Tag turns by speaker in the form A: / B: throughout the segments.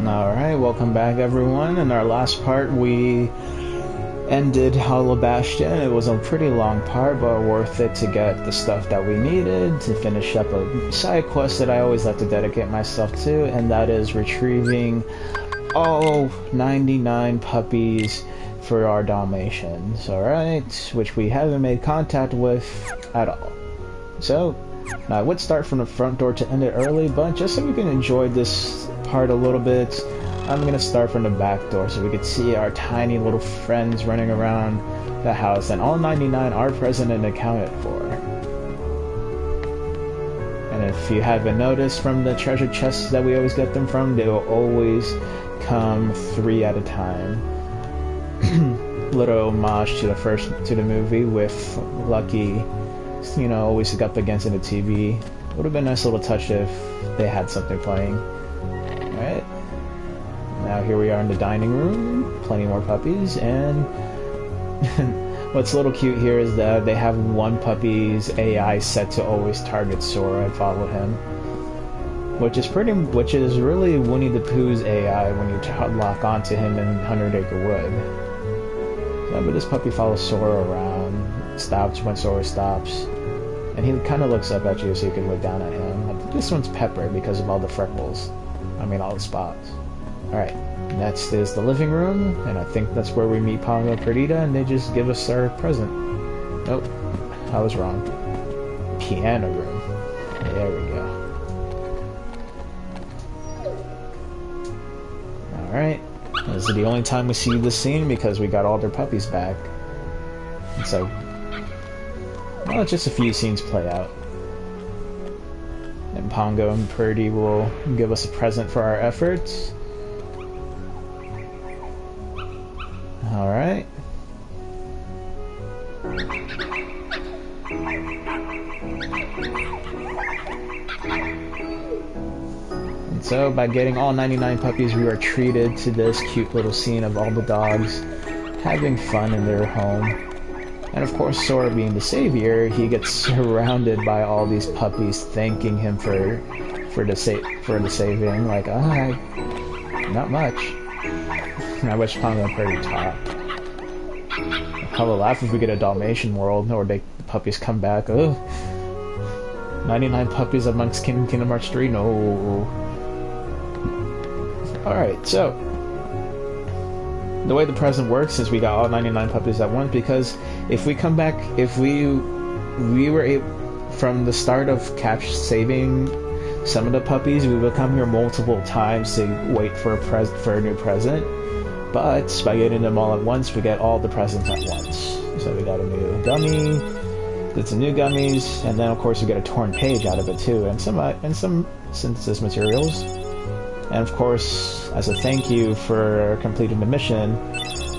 A: Alright, welcome back everyone. In our last part we ended Hollow Bastion. It was a pretty long part, but worth it to get the stuff that we needed to finish up a side quest that I always like to dedicate myself to, and that is retrieving all 99 puppies for our Dalmatians, alright? Which we haven't made contact with at all. So, now I would start from the front door to end it early, but just so we can enjoy this part a little bit, I'm going to start from the back door so we can see our tiny little friends running around the house, and all 99 are present and accounted for. And if you haven't noticed from the treasure chests that we always get them from, they will always come 3 at a time. Little homage to the movie with Lucky, you know, always up against in the TV. Would have been a nice little touch if they had something playing. Alright. Now here we are in the dining room. Plenty more puppies, and what's a little cute here is that they have one puppy's AI set to always target Sora and follow him. Which is really Winnie the Pooh's AI when you lock onto him in 100 Acre Wood. Yeah, but this puppy follows Sora around, stops when Sora stops, and he kind of looks up at you so you can look down at him. I think this one's Pepper because of all the freckles. I mean, all the spots. Alright, next is the living room, and I think that's where we meet Pongo and Perdita, and they just give us our present. Nope, I was wrong. Piano room. There we go. Alright, this is the only time we see this scene because we got all their puppies back. And so, well, just a few scenes play out. And Pongo and Purdy will give us a present for our efforts. Alright. And so, by getting all 99 puppies, we are treated to this cute little scene of all the dogs having fun in their home. And of course, Sora being the savior, he gets surrounded by all these puppies thanking him for the saving. Like, not much. I wish Pongo and Purdy talk. I will laugh if we get a Dalmatian world, or the puppies come back. Ugh. 99 puppies amongst Kingdom Hearts 3? No. Alright, so the way the present works is we got all 99 puppies at once, because if we come back, if we were able, from the start of saving some of the puppies, we will come here multiple times to wait for a new present. But by getting them all at once, we get all the presents at once. So we got a new gummy, get some new gummies, and then of course we get a torn page out of it too, and some synthesis materials. And of course, as a thank you for completing the mission,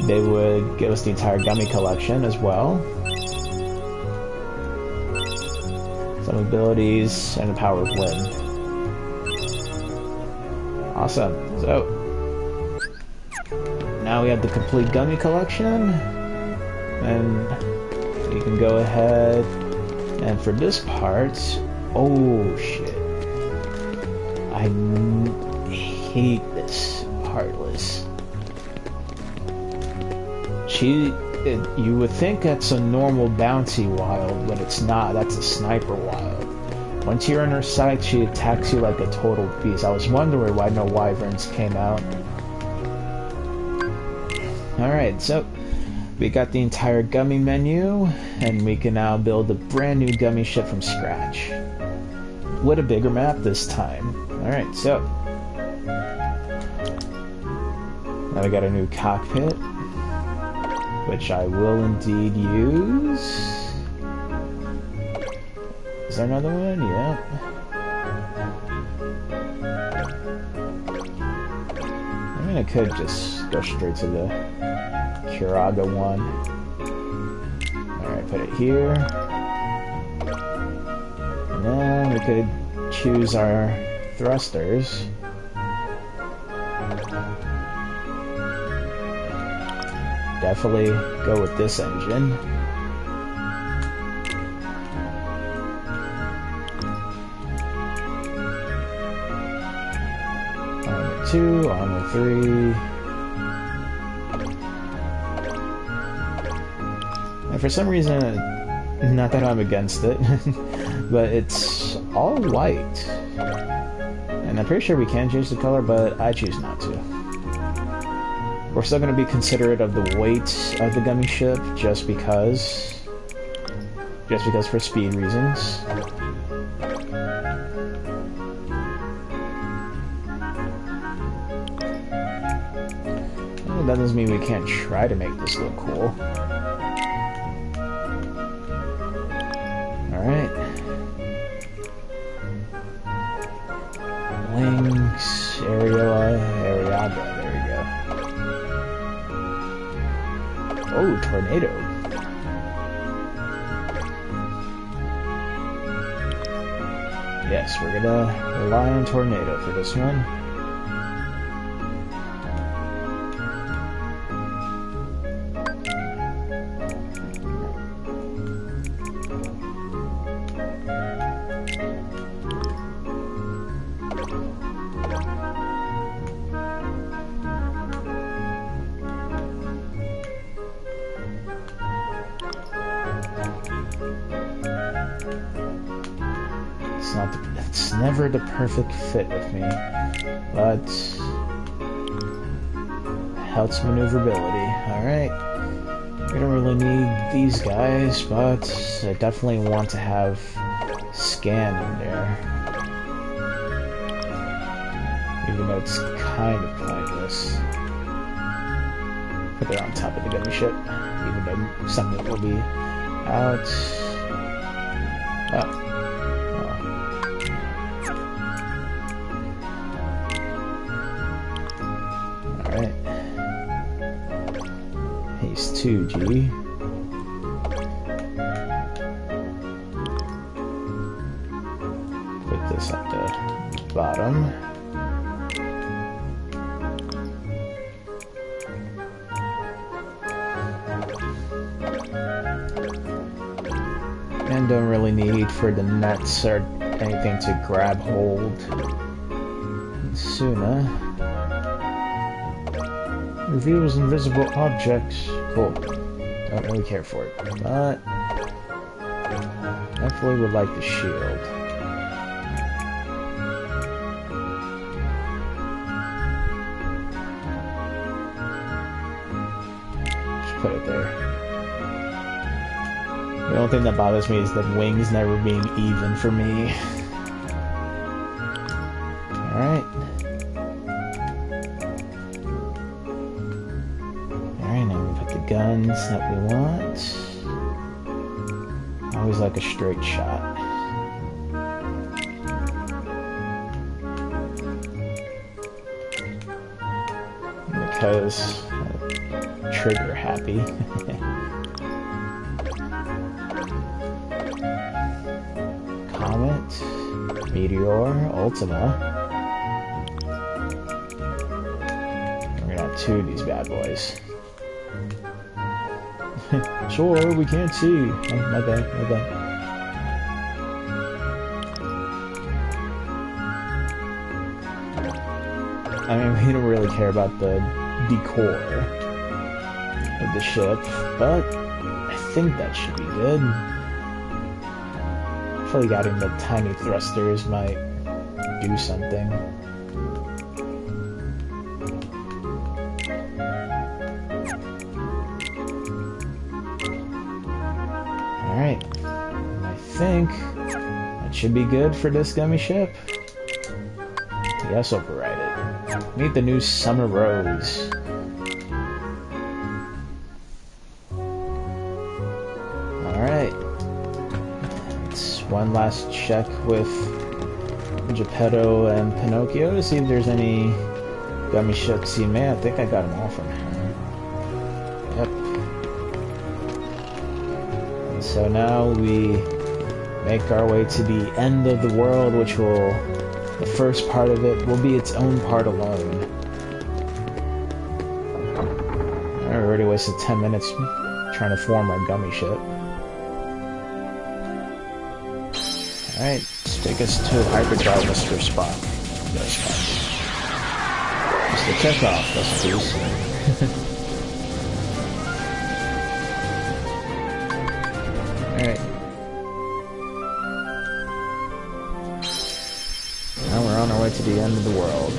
A: they would give us the entire gummy collection as well. Some abilities, and the power of wind. Awesome. So, now we have the complete gummy collection, and you can go ahead, and for this part, oh shit. I hate this Heartless. You would think that's a normal bounty wild, but it's not. That's a sniper wild. Once you're in her sight, she attacks you like a total beast. I was wondering why no wyverns came out. Alright, so we got the entire gummy menu, and we can now build a brand new gummy ship from scratch. With a bigger map this time. Alright, so now we got a new cockpit, which I will indeed use. Is there another one? Yeah. I mean, I could just go straight to the Curaga one. Alright, put it here. And then we could choose our thrusters. Definitely go with this engine. 2, armor 3. And for some reason, not that I'm against it, but it's all white. And I'm pretty sure we can change the color, but I choose not to. We're still going to be considerate of the weight of the gummy ship, just because for speed reasons. Well, that doesn't mean we can't try to make this look cool. Alright. Wings, Ariada, there you go. Oh, tornado. Yes, we're gonna rely on tornado for this one. It's never the perfect fit with me, but helps maneuverability. Alright, we don't really need these guys, but I definitely want to have scan in there, even though it's kind of pointless. Put it on top of the gummy ship, even though something will be out. Oh. Alright. He's 2G. Put this at the bottom. And don't really need for the nets or anything to grab hold. Suna reveals invisible objects. Cool. Don't really care for it, but definitely would like the shield. Just put it there. The only thing that bothers me is the wings never being even for me. Alright. Alright, now we put the guns that we want. I always like a straight shot. Because trigger happy. Comet, Meteor, Ultima. We're gonna have 2 of these bad boys. Sure, we can't see. Oh, my bad, my bad. I mean, we don't really care about the decor of the ship, but I think that should be good. Hopefully adding the tiny thrusters might do something. Alright, I think that should be good for this gummy ship. Yes, override it. Meet the new Summer Rose. Alright. One last check with Geppetto and Pinocchio to see if there's any gummy ships he made. I think I got them all from him. Yep. And so now we make our way to the end of the world, which will, the first part of it will be its own part alone. I already wasted 10 minutes trying to form our gummy ship. Alright, let's take us to hyperdrive Mr. Spock. Mr. Chekhov, recipes. Alright. Now we're on our way to the end of the world.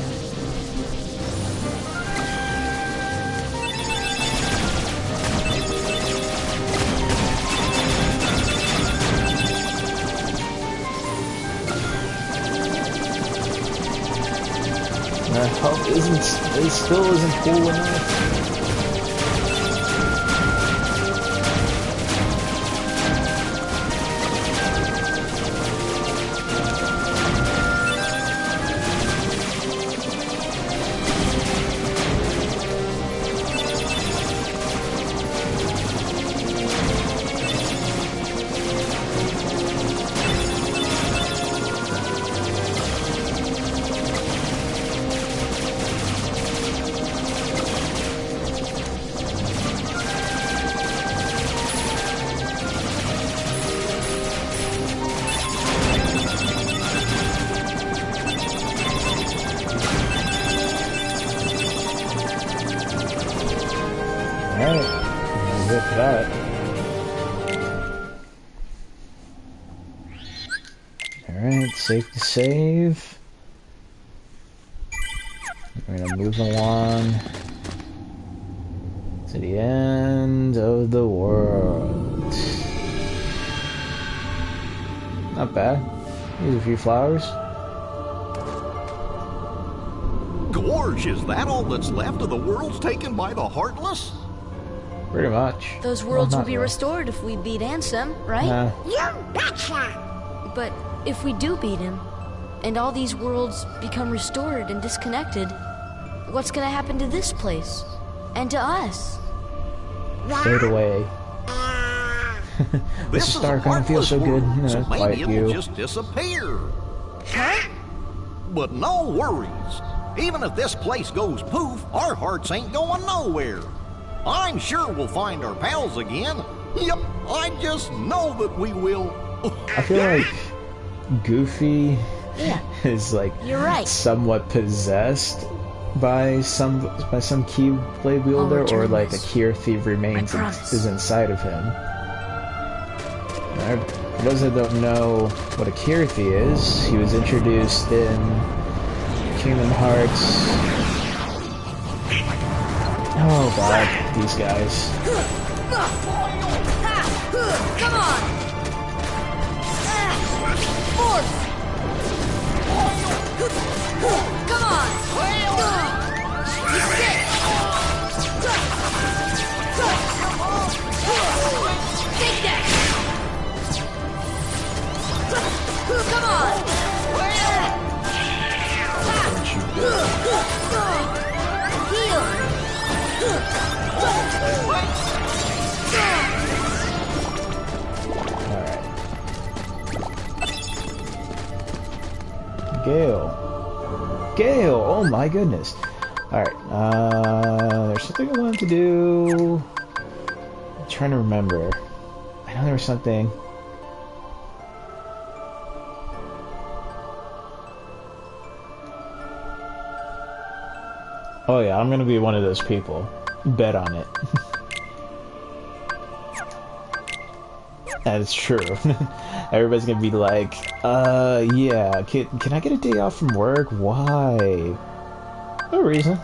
A: Health it still isn't cool enough. Alright, that's it for that. Alright, safe to save. We're gonna move along to the end of the world. Not bad. Here's a few flowers.
B: Gorge, is that all that's left of the worlds taken by the Heartless?
A: Pretty much.
C: Those worlds
A: Well,
C: will be
A: really.
C: restored if we beat Ansem, right?
D: You betcha!
C: But if we do beat him, and all these worlds become restored and disconnected, what's gonna happen to this place? And to us?
A: Fade away.
B: This
A: Mr.
B: is
A: Stark,
B: a
A: I don't feel
B: Heartless
A: so good.
B: world, so
A: Fight
B: maybe it'll
A: you.
B: just disappear.
C: Huh?
B: But no worries. Even if this place goes poof, our hearts ain't going nowhere. I'm sure we'll find our pals again. Yep, I just know that we will.
A: I feel like Goofy
C: Yeah,
A: is like
C: you're right.
A: somewhat possessed by some Keyblade wielder,
C: return
A: or like a
C: this.
A: Kier thief remains
C: I promise.
A: is inside of him. Now, for those that don't know what a Kier thief is, he was introduced in Kingdom Hearts. Oh god, these guys.
C: Come on! Force! Come on! That's it! Take that! Come on! Heal!
A: Gale, oh my goodness. Alright, there's something I wanted to do. I'm trying to remember. I know there was something. Oh yeah, I'm gonna be one of those people. Bet on it. That is true. Everybody's gonna be like, yeah, can I get a day off from work? Why? No reason.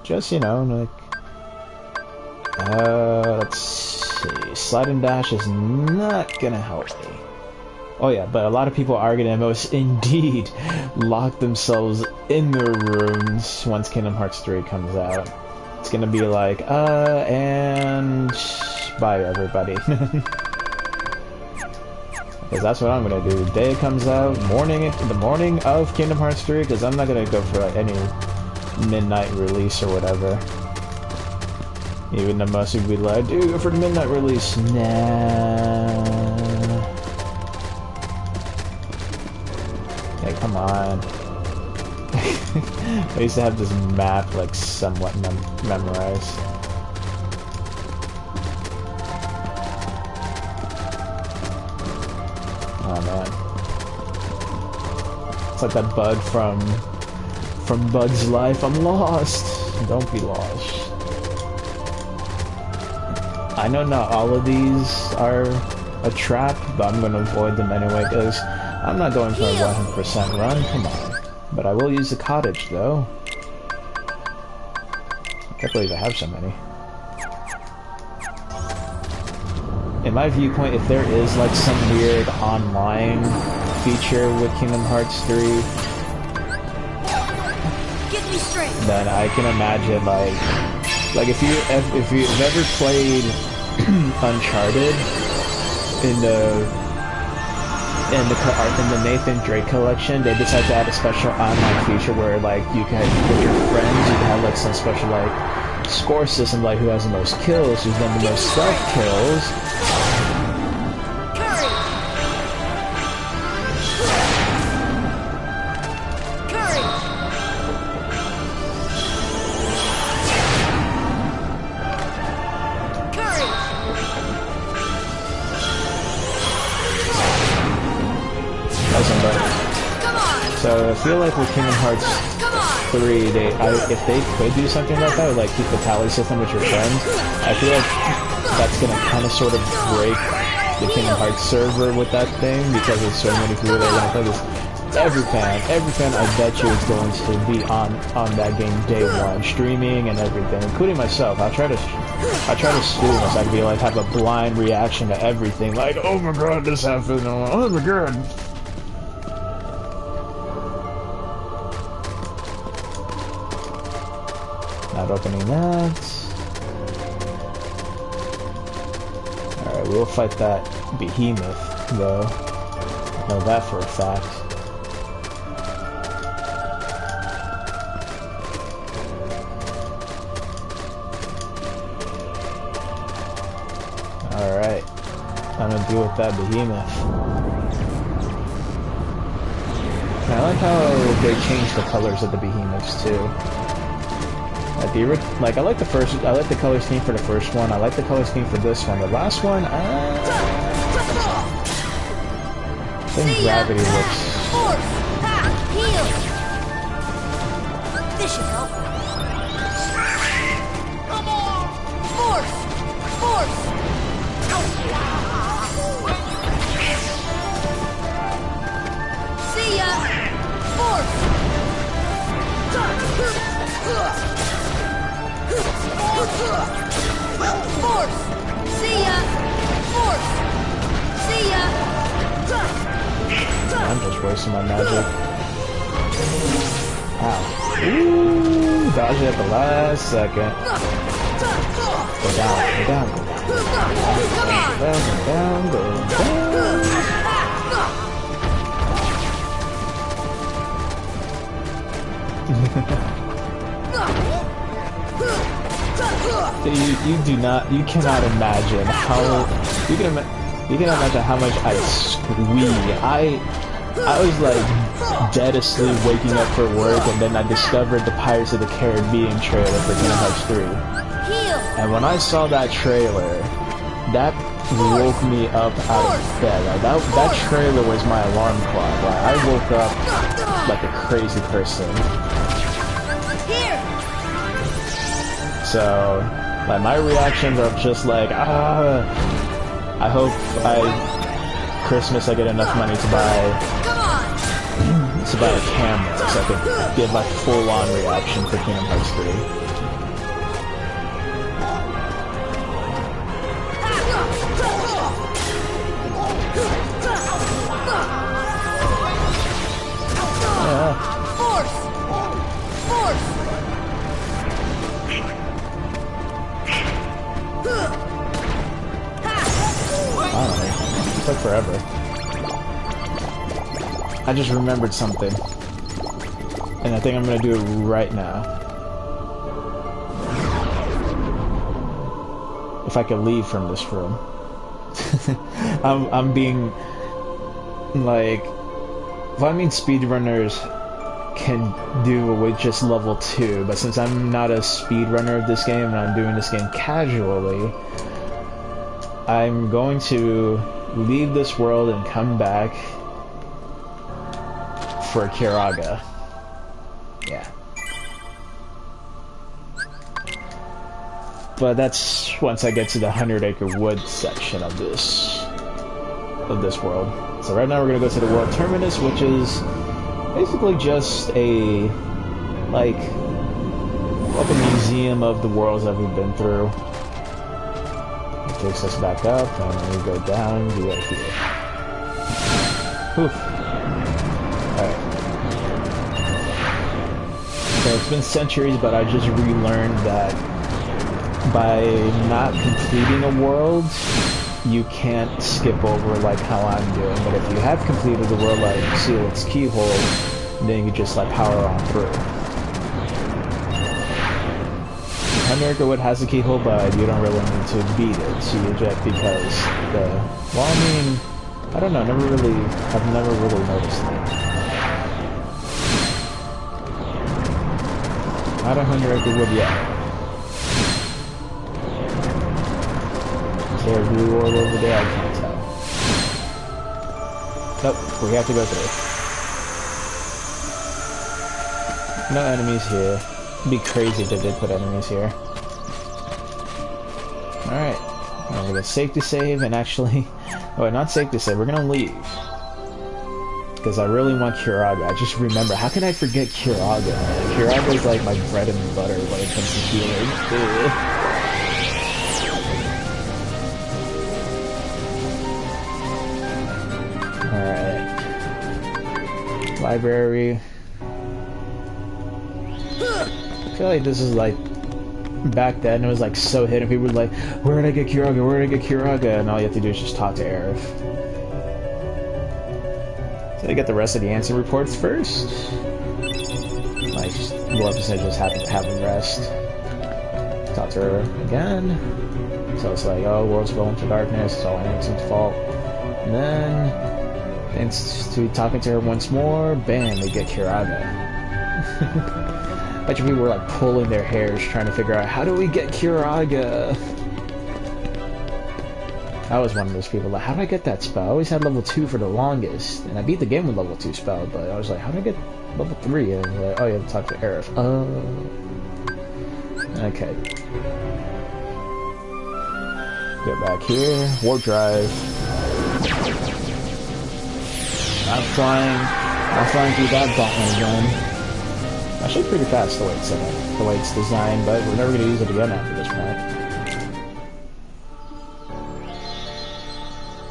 A: Just, you know, like, let's see. Slide and dash is not gonna help me. Oh yeah, but a lot of people are gonna most indeed lock themselves in their rooms once Kingdom Hearts 3 comes out. It's gonna be like, and bye everybody. Because that's what I'm gonna do. The day it comes out, the morning of Kingdom Hearts 3, because I'm not gonna go for like, any midnight release or whatever. Even though most people be like, dude, go for the midnight release. Nah. Hey, come on. I used to have this map like somewhat memorized. Oh man. It's like that bug from Bug's Life. I'm lost. Don't be lost. I know not all of these are a trap, but I'm gonna avoid them anyway because I'm not going for a 100% run. Come on. But I will use the cottage though. I can't believe I have so many. In my viewpoint, if there is like some weird online feature with Kingdom Hearts 3, then I can imagine like if you've ever played Uncharted in the Nathan Drake collection, they decided to add a special online feature where like you can with your friends you can have like some special like score system, like who has the most kills, who's done the most stealth kills. So I feel like with Kingdom Hearts 3, if they could do something like that, like keep the tally system with your friends, I feel like that's gonna kind of sort of break the Kingdom Hearts server with that thing, because there's so many people that are gonna play this. Every fan, I bet you is going to be on that game day one, streaming and everything, including myself. I try to steal this. I'd be like have a blind reaction to everything, like, oh my god, this happened, oh my god. Not opening that. Alright, we'll fight that behemoth, though. I know that for a fact. Alright. I'm gonna deal with that behemoth. And I like how they changed the colors of the behemoths, too. Like I like the color scheme for the first one. I like the color scheme for this one. The last one, I think gravity looks.
C: Heal. This should help. Come on. Force. See ya. Force. Force! See ya! Force! See ya!
A: I'm just wasting my magic. Ow. Ooh, dodge it at the last second. Go down, go down, go down. Go You cannot imagine how you can imagine how much I squeal. I was like dead asleep waking up for work, and then I discovered the Pirates of the Caribbean trailer for Kingdom Hearts 3. And when I saw that trailer, that woke me up out of bed. Like, that trailer was my alarm clock. Like, I woke up like a crazy person. So, like, my reactions are just like, I hope Christmas I get enough money to buy a camera so I could get like full-on reaction for Kingdom Hearts 3. Yeah.
C: Force!
A: It took forever. I just remembered something. And I think I'm gonna do it right now. If I could leave from this room. I'm being like, well, I mean speedrunners can do with just level 2, but since I'm not a speedrunner of this game and I'm doing this game casually, I'm going to leave this world and come back for Kiraga. Yeah. But that's once I get to the 100-acre wood section of this world. So right now we're gonna go to the world terminus, which is basically just a like a museum of the worlds that we've been through. It takes us back up, and then we go down, we go here. Oof. Alright. So it's been centuries, but I just relearned that by not completing a world, you can't skip over like how I'm doing. But if you have completed the world, like seal its keyhole, then you can just like power on through. America Wood has a keyhole, but you don't really need to beat it, so you eject because well, I mean, I don't know, I've never really noticed that. Not 100-acre wood yet. Is there a blue world over there? I can't tell. Nope, we have to go through. No enemies here. It'd be crazy if they did put enemies here. Alright. We're gonna safety save and actually... Oh, not safety save, we're gonna leave. Because I really want Kiraga. I just remember, how can I forget Kiraga? Kiraga is like my bread and butter when it comes to healing. Alright. Library. I feel like this is like back then it was like so hidden. People were like, where did I get Kiraga? Where did I get Kiraga? And all you have to do is just talk to Aerith. So I get the rest of the answer reports first. Like, we'll just have them rest. Talk to her again. So it's like, oh, the world's falling into darkness. It's all Anakin's fault. And then, to talking to her once more, bam, we get Kiraga. A bunch of people were like pulling their hairs trying to figure out, how do we get Kiraga? I was one of those people like, how do I get that spell? I always had level 2 for the longest, and I beat the game with level 2 spell, but I was like, how do I get level 3? And like, oh, you have to talk to Aerith. Okay. Get back here. Warp drive. I'm flying through that gauntlet again. Actually pretty fast the way it's set up, the way it's designed, but we're never going to use it again after this point.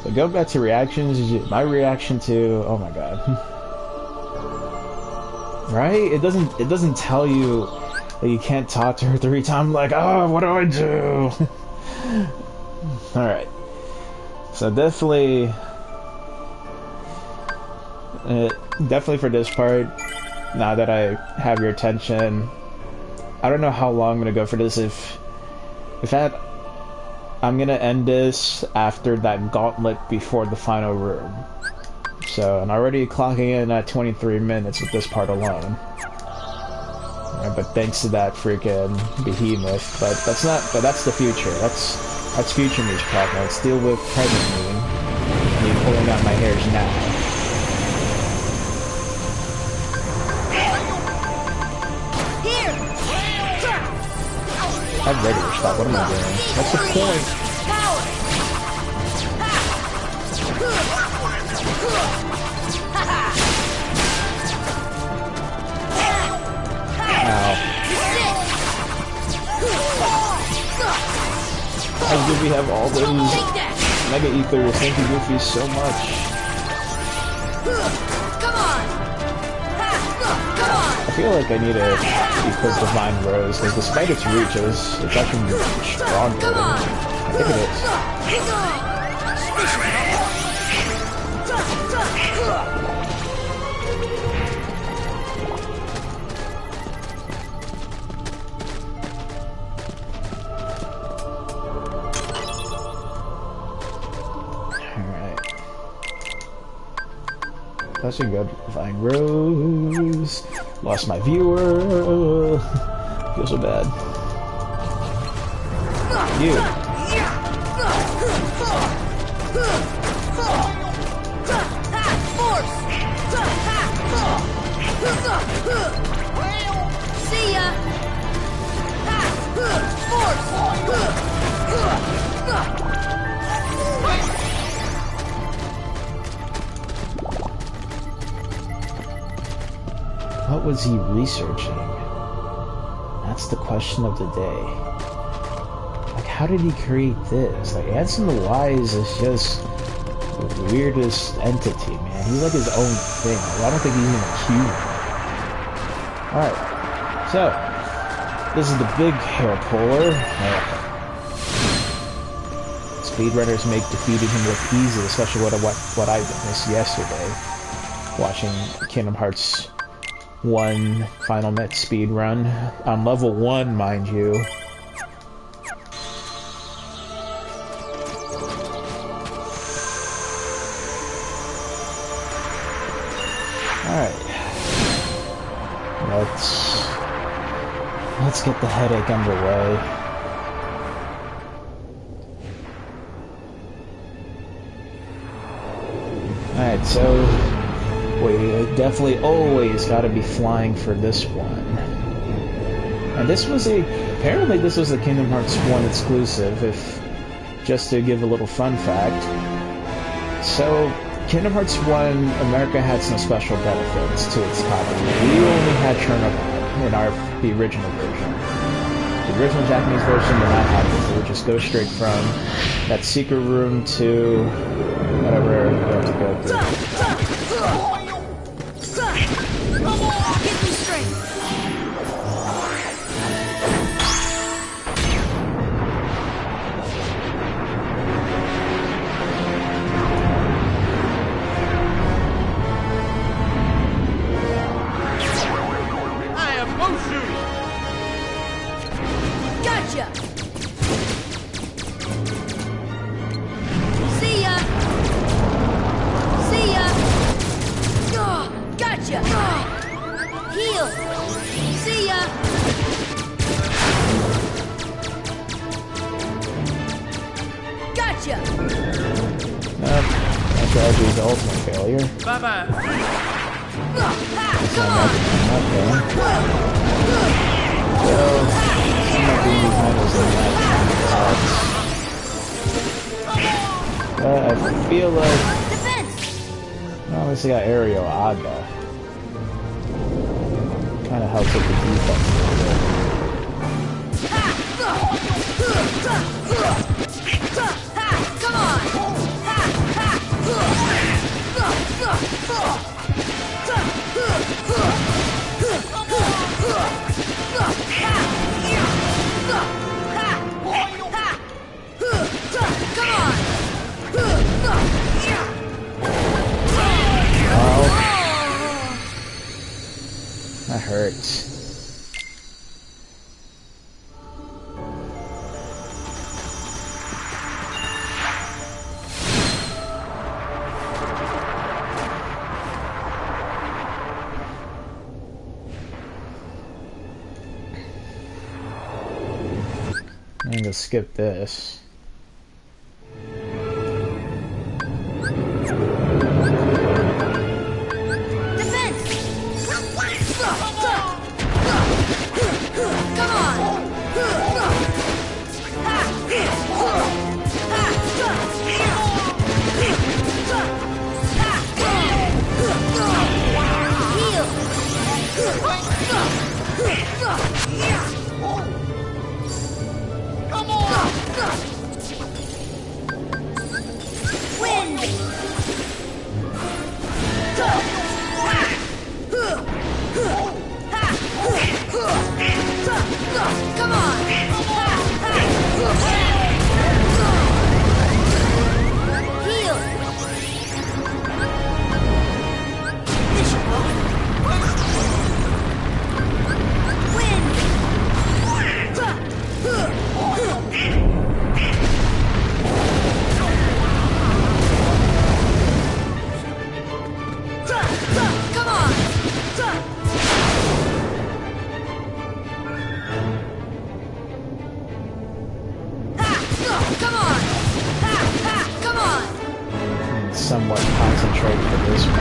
A: So go back to reactions. My reaction to, oh my god. Right? It doesn't tell you that you can't talk to her 3 times. Like, oh, what do I do? Alright. So definitely for this part, now that I have your attention, I don't know how long I'm gonna go for this. If I'm gonna end this after that gauntlet before the final room. So I'm already clocking in at 23 minutes with this part alone. Right, but thanks to that freaking behemoth. But that's the future. That's future me's problem. Let's deal with present me pulling out my hairs now. I have regular stop. What am I doing? What's the point? Ow. How did we have all those Mega Ethers? Thank you, Goofy, so much. I feel like I need to equip Divine Rose, because despite its reach, it's actually stronger. I think it is. Alright. That's a good Divine Rose. Lost my viewer. Feel so bad. You.
C: See ya.
A: What was he researching? That's the question of the day. Like, how did he create this? Like, Anson the Wise is just the weirdest entity, man. He's like his own thing. Like, I don't think he's even a human. Alright, so, this is the big hair puller. Speedrunners make defeating him look easy, especially what I witnessed yesterday, watching Kingdom Hearts 1 Final Net speedrun. On level 1, mind you. Alright. Let's get the headache underway. Alright, so we definitely always gotta be flying for this one. And this was apparently this was a Kingdom Hearts 1 exclusive, just to give a little fun fact. So, Kingdom Hearts 1, America had some special benefits to its copy. We only had turnabout in the original version. The original Japanese version did not have this. It would just go straight from that secret room to whatever you have to go through.
C: Get me straight. Gotcha! See ya! See ya! Gotcha! Heal! See ya! Gotcha!
A: That strategy is the ultimate failure.
D: Bye-bye.
A: It's not okay. So, I'm not being behind us in that. I feel like... Well, at least I got Aerial Aga. Kind of helps with the defense a little bit.
C: Come on!
A: That hurts. I'm gonna skip this. Somewhat concentrate for this one.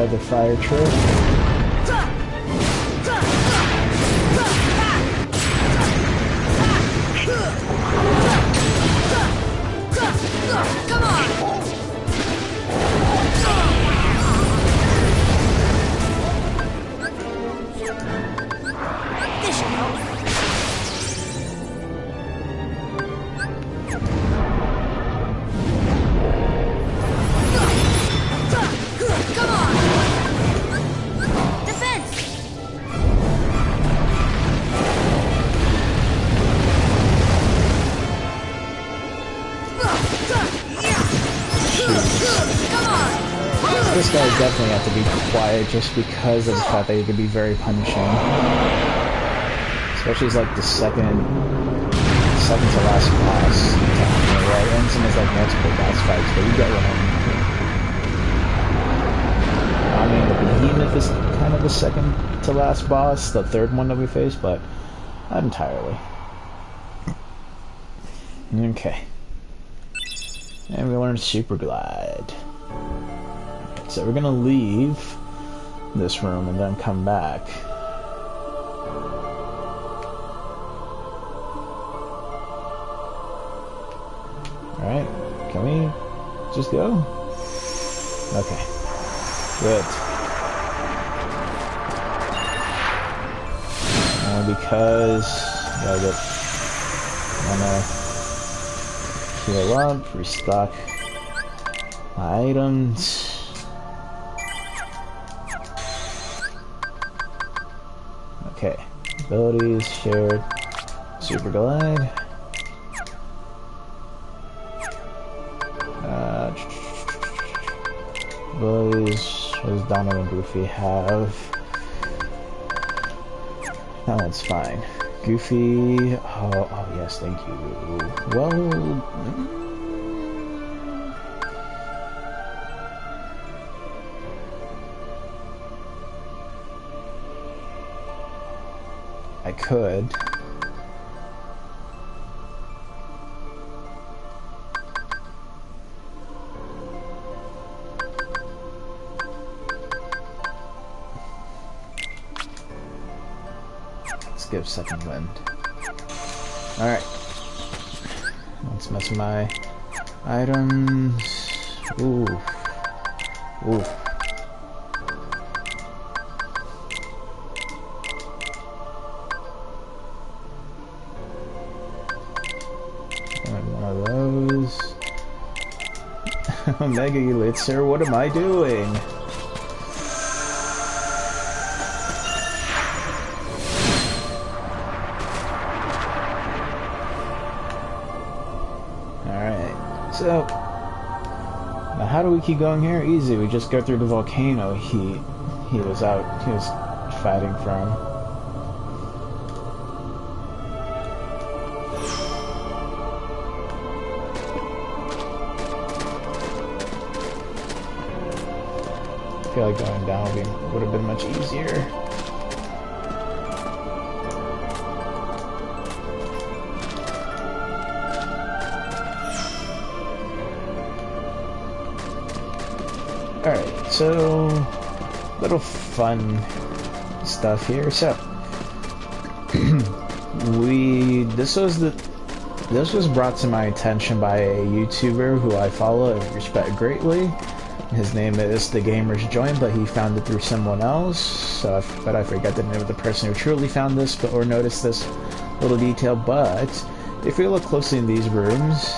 A: try the fire trick.
C: Come on! This should help. Come on! Defense! Come on!
A: This guy definitely have to be quiet just because of the fact that he can be very punishing. Especially as like the second to last boss. Right? And some is like multiple boss fights, but you get what I mean. The behemoth is kind of the second to last boss, the third one that we face, but not entirely. Okay. And we learned Super Glide. So we're gonna leave this room and then come back. Alright, can we just go? Okay, good. Because I wanna heal up, restock my items. Okay, abilities, shared, Super Glide. Abilities, what does Donald and Goofy have? That one's fine. Goofy, oh yes, thank you. Well, I could. Let's give second wind. Alright. Let's mess with my items. Ooh. Ooh. One of those. Omega Elixir, what am I doing? So, now how do we keep going here? Easy, we just go through the volcano he was fighting from. I feel like going down would have been much easier. Alright, so little fun stuff here. So this was brought to my attention by a YouTuber who I follow and respect greatly. His name is The Gamer's Joint, but he found it through someone else. But I forget the name of the person who truly found this or noticed this little detail. But if we look closely in these rooms,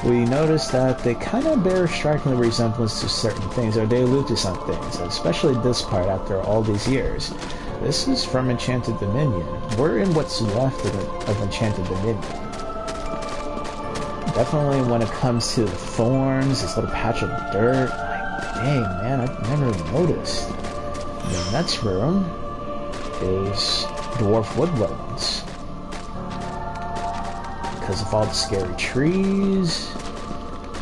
A: we notice that they kind of bear striking resemblance to certain things, or they allude to some things, especially this part after all these years. This is from Enchanted Dominion. We're in what's left of Enchanted Dominion. Definitely when it comes to the thorns, this little patch of dirt, like, dang man, I've never noticed. The next room is Dwarf Woodlands. Because of all the scary trees.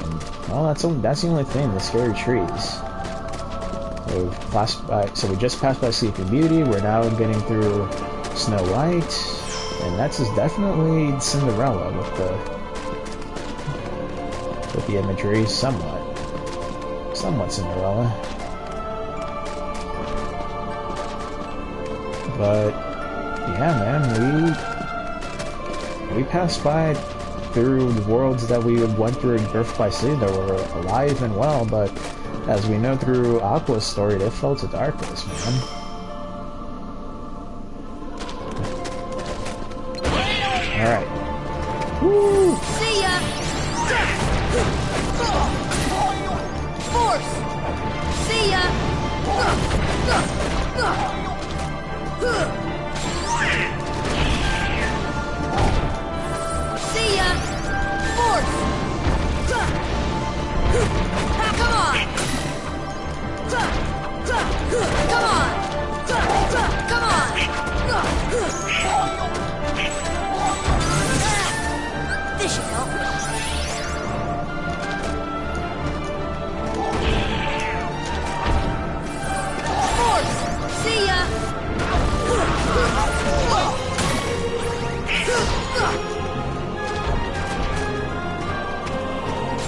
A: And, well, that's the only thing, the scary trees. So we just passed by Sleeping Beauty, we're now getting through Snow White, and that's just definitely Cinderella with the imagery, somewhat Cinderella. But yeah, man, we passed by through the worlds that we went through in Birth by Sleep that were alive and well, but as we know through Aqua's story, they fell to darkness, man. Alright. Woo!
C: See ya! Force! See ya! See ya! Force! Come on! Come on! Come on! This should help. Force! See ya!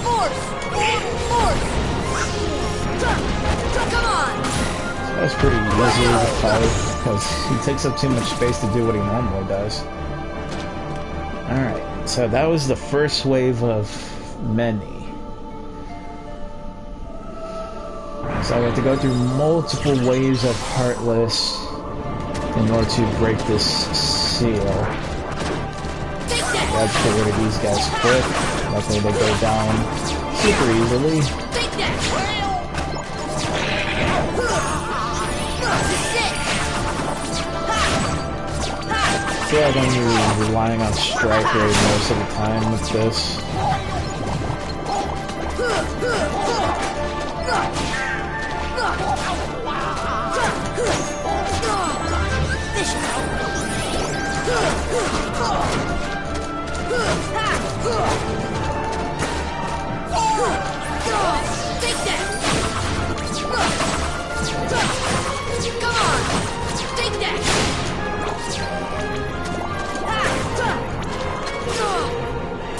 C: Force! Force! Come on!
A: That was pretty easy to fight, because he takes up too much space to do what he normally does. Alright, so that was the first wave of many. So I have to go through multiple waves of Heartless in order to break this seal. I have to get rid of these guys quick. Luckily they go down super easily. I feel like I'm relying on strike rate most of the time with this.
C: Take that! Come on! Take that!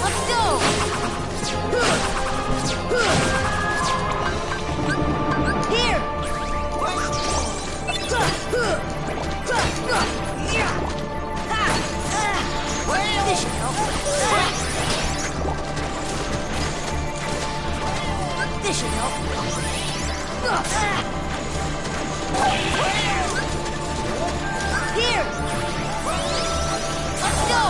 C: Let's go! Here! This should help. This should help. Here! Let's go!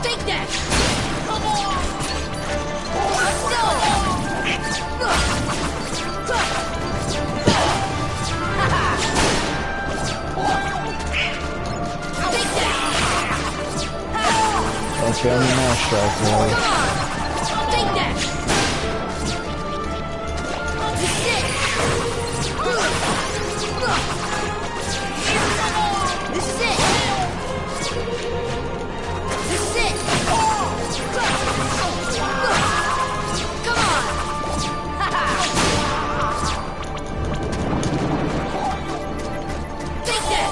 C: Take that! Let's go! Take that!
A: Don't fail me now, strike
C: Come
A: rate.
C: on! Take that! This is it! This is it! This is it! Come on! Take that!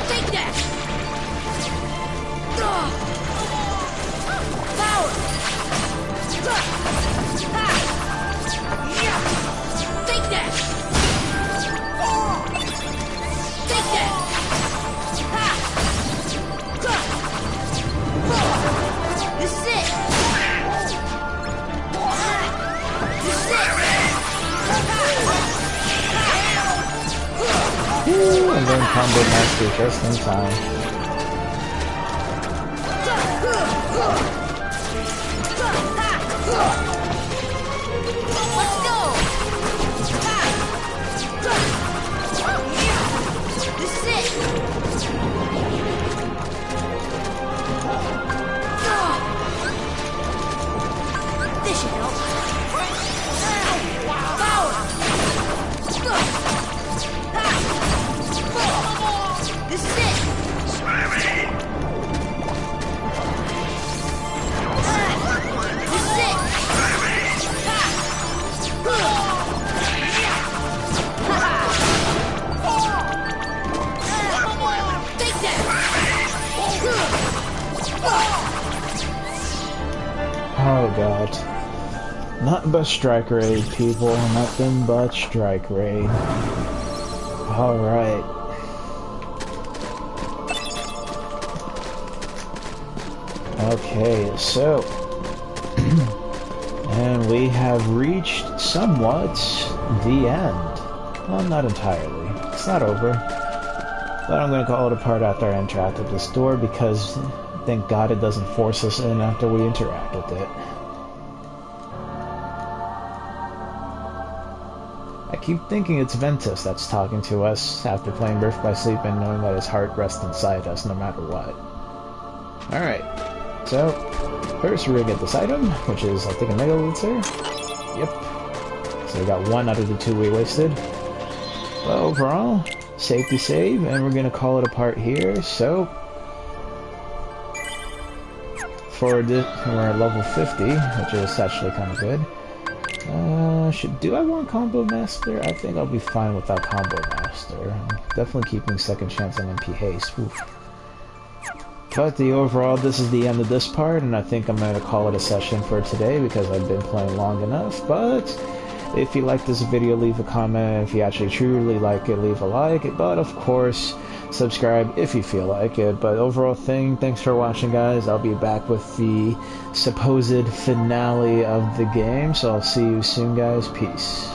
C: Take that! Power! Take that! Take that! This is it! This is it!
A: Woo, and then combo master just in time.
C: Let's go! This is it! This should help. Power! This is it!
A: Nothing but strike raid, people. Nothing but strike raid. Alright. Okay, so... and we have reached somewhat the end. Well, not entirely. It's not over. But I'm going to call it a part after I interact with this door because thank God it doesn't force us in after we interact with it. I keep thinking it's Ventus that's talking to us after playing Birth by Sleep and knowing that his heart rests inside us no matter what. Alright, so first we're going to get this item, which is I think a Mega Elixir. Yep. So we got one out of the two we wasted. But overall, safety save, and we're going to call it a part here. So for this, we're at level 50, which is actually kind of good. Do I want Combo Master? I think I'll be fine without Combo Master. I'm definitely keeping second chance on MP Haste. Oof. But the overall, this is the end of this part, and I think I'm going to call it a session for today because I've been playing long enough. But if you like this video, leave a comment. If you actually truly like it, leave a like. But of course, subscribe if you feel like it. But overall thanks for watching, guys. I'll be back with the supposed finale of the game, so I'll see you soon, guys. Peace.